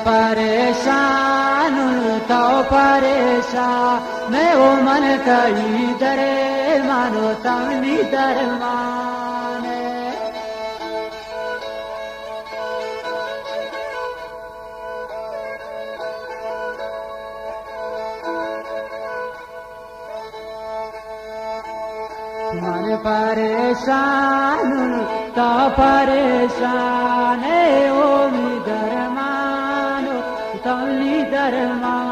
परेशान तो परेशान मैं ओ मन तई दरे मानो तमनी दरमाने मन परेशान तो परेशान ओ मी दरमानो तमनी दरमाने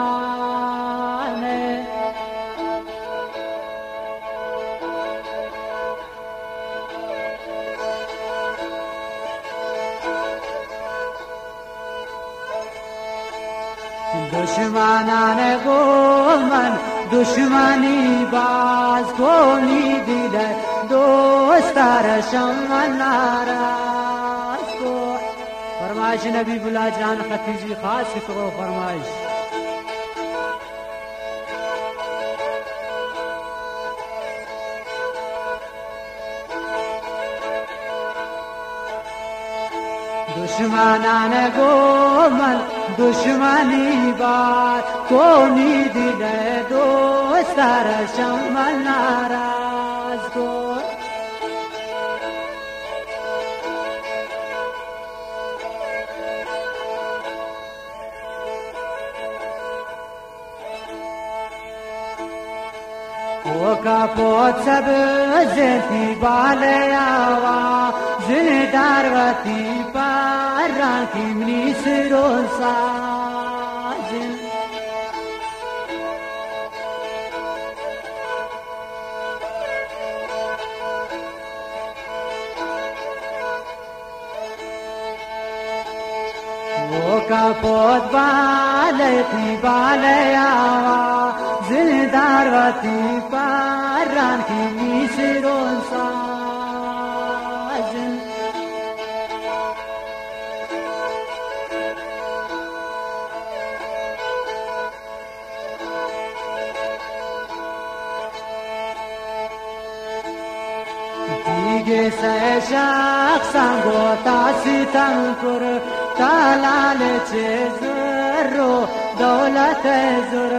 दुश्मनाने गो मन दुश्मनी बाज कोनी दिल दोस्तार शमनाराज को फरमाइश नबी बुला जान खतीजी खास को फरमाइश दुश्मनान गो मन दुश्मनी बात कोनी दिल दोस्तार शमनाराज को का पोत सब जैसी बाले आवा जिन डारवती पारा की मिसरो साजिन वो का पोत बाले थी बाले आवा जिनदारवती पारान की मिसरो साजन दिगे सैशाक सांगो तासी तंकुर तालाले चे जरो दौलत जुर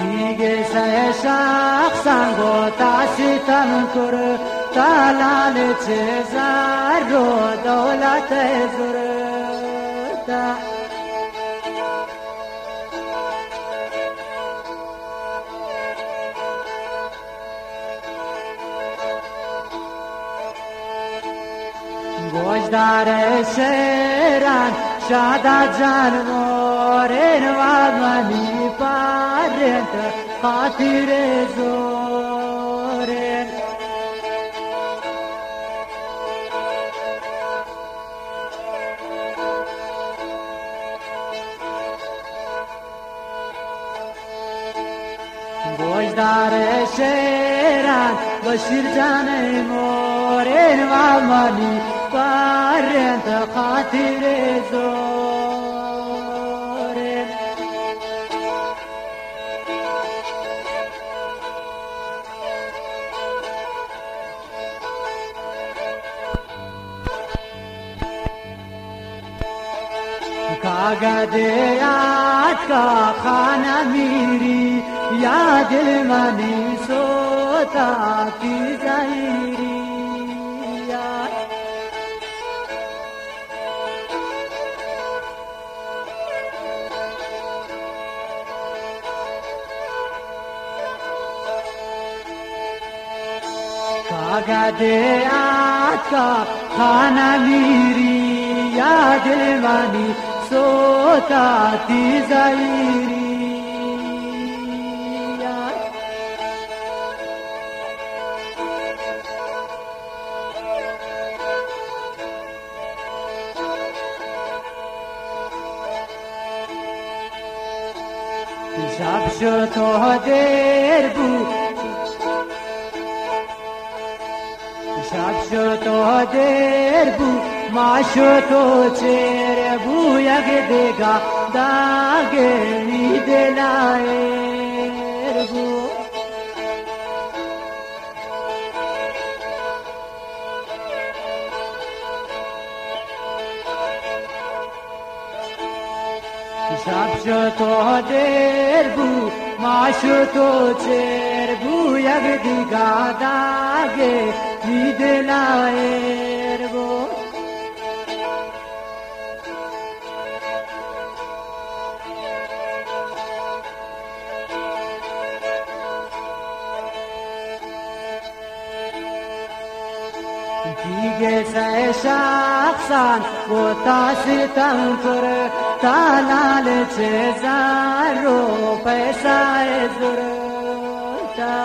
दिगे सैशाक सांगो तासी तंकुर तालाल चे जारो दौलत जुरता गोजदार शेरान शादा जानवरेन वामनी पारेंत खातिरे जोरेन गोजदार शेरान बशीर जाने मोरेन वामनी पारेंत खातिरे जोरेन कागदे याद का खाना मेरी याद मनी सोता की जाहिरी कागदे याद का खाना मेरी याद मनी सोता की जाहिरी शब तो देर बू शब तो देर बू माशो तो चेर बू यग देगा داگه می دلایر بو شب شو تو دیر بو ما شو تو چیر بو یک دیگه داگه می دلایر بو دیگه سه شخصان و تاسی تنفر تالال چه زارو پیسا زرتا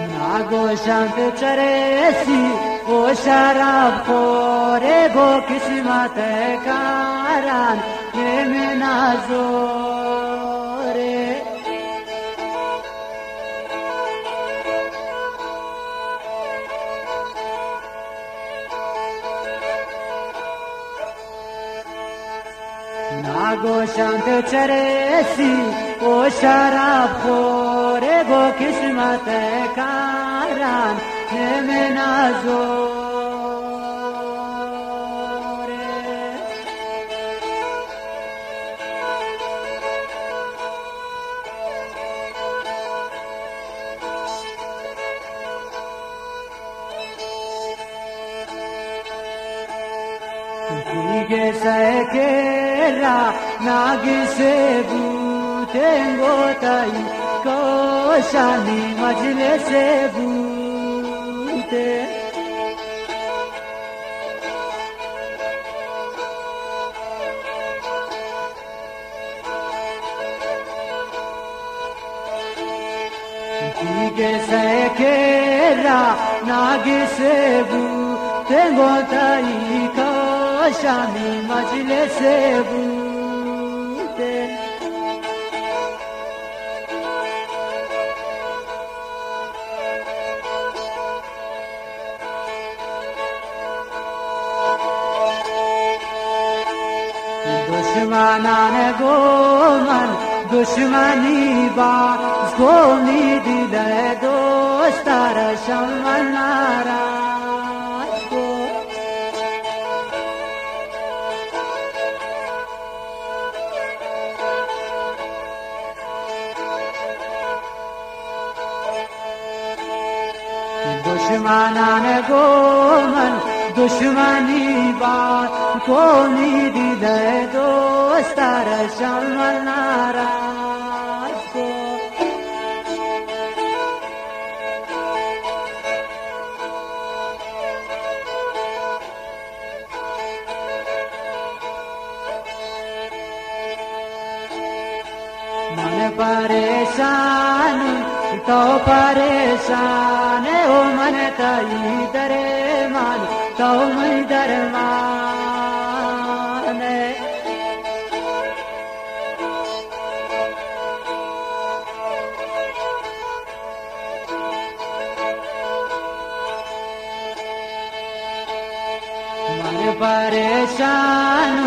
ناگوشند چرسی و شراب خوره گو قسمت کاران نمی نازوره ناگوشند چرسی و شراب خوره گو قسمت کاران نمی نازوره دیگه سکرا ناگی سے بوتنگو تایی کوشانی مجلس سے بوتے دیگه سکرا ناگی سے بوتنگو تایی کوشانی مجلس سے بوتے دشمنان گومن دشمنی باز گومی دل دوستار شمن ناراض کو دشمنان گومن دشمنی باز گومی دل دوستار شمن ناراض کو من پریشان تو پریشان او من تایی درمان تو من درمان من پریشان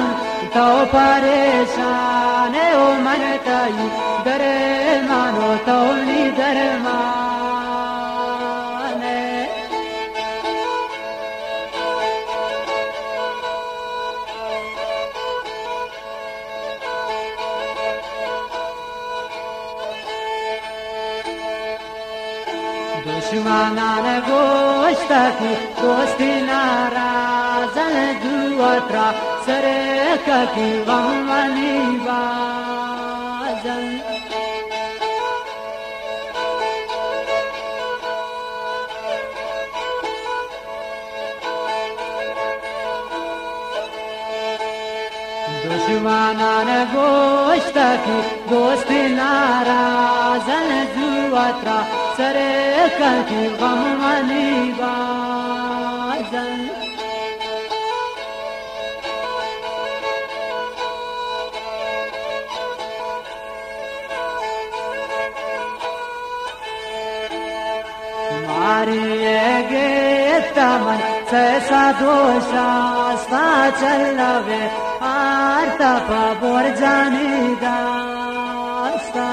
تو پریشان او من تایی درمان تو نی درمان دشمنان گوشتا کی دوستی نارازن دوترا سرکا کی غمانی بازن دشمنان گوشتکی دوستی نارازن زواترا سر کلکی غم منی بازن मारिए गेता मन सैसा दोषास्ता चलवे आरता बोर जानी दास्ता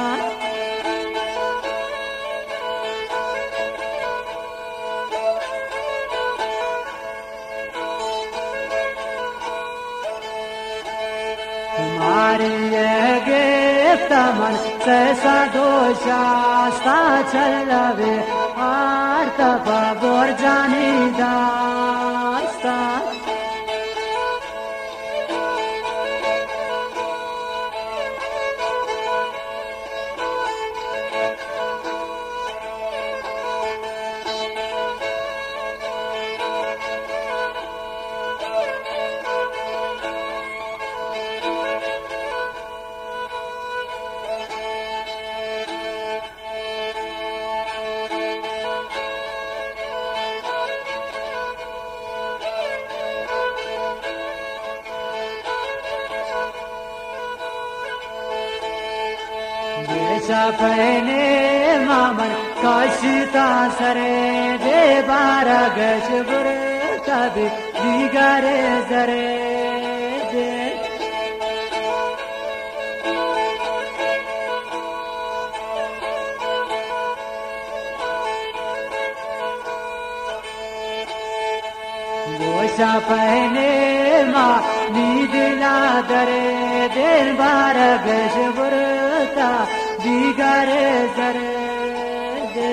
मारिए गेता मन सैसा दोषास्ता चलवे आरता बोर जानी दास्ता सपने मामन काशिता सरे दे बारा गशबुर कभी दिगरे जरे दे गोशा पहने माँ नीदिला दरे देर बारा गशबुर का दिगरे जरे दे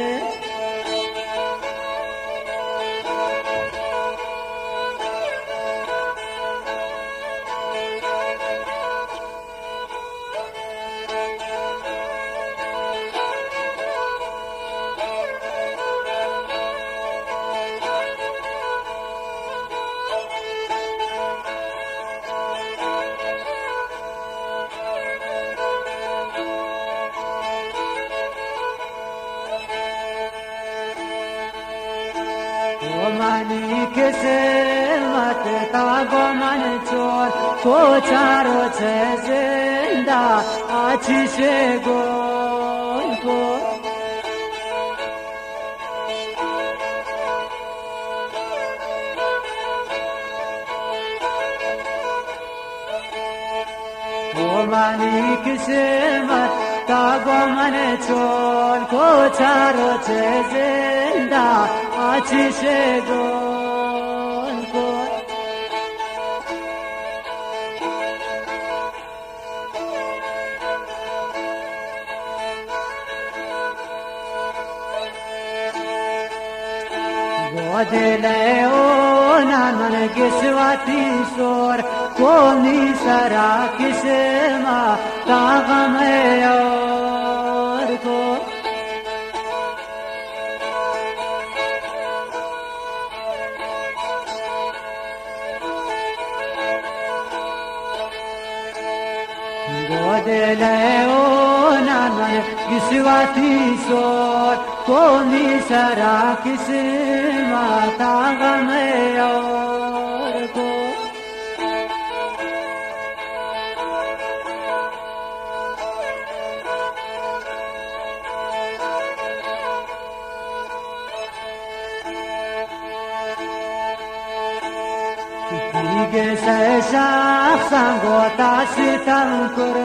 मनी किसे मत तागो मन चोर को चारो छे जिंदा आछी से गोल को मनी किसे मत तागो मन चोर को चारो छे जिंदा आछी से गोल गोल गोदले ओ नानन किस्वाती सोर कोनी सरा किसे मा तागम और को गोदले ओ नानन किस्वाती सोर कोनी सरा किसे माता गम और को Tige sesha sango tasitankur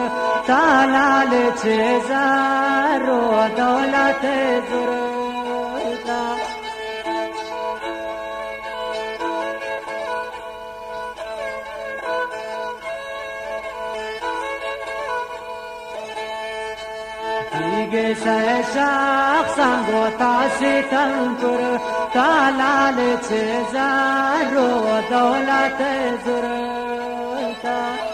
talal cezaro dolate zurta Tige sesha sango tasitankur talal cezaro دولت زرتا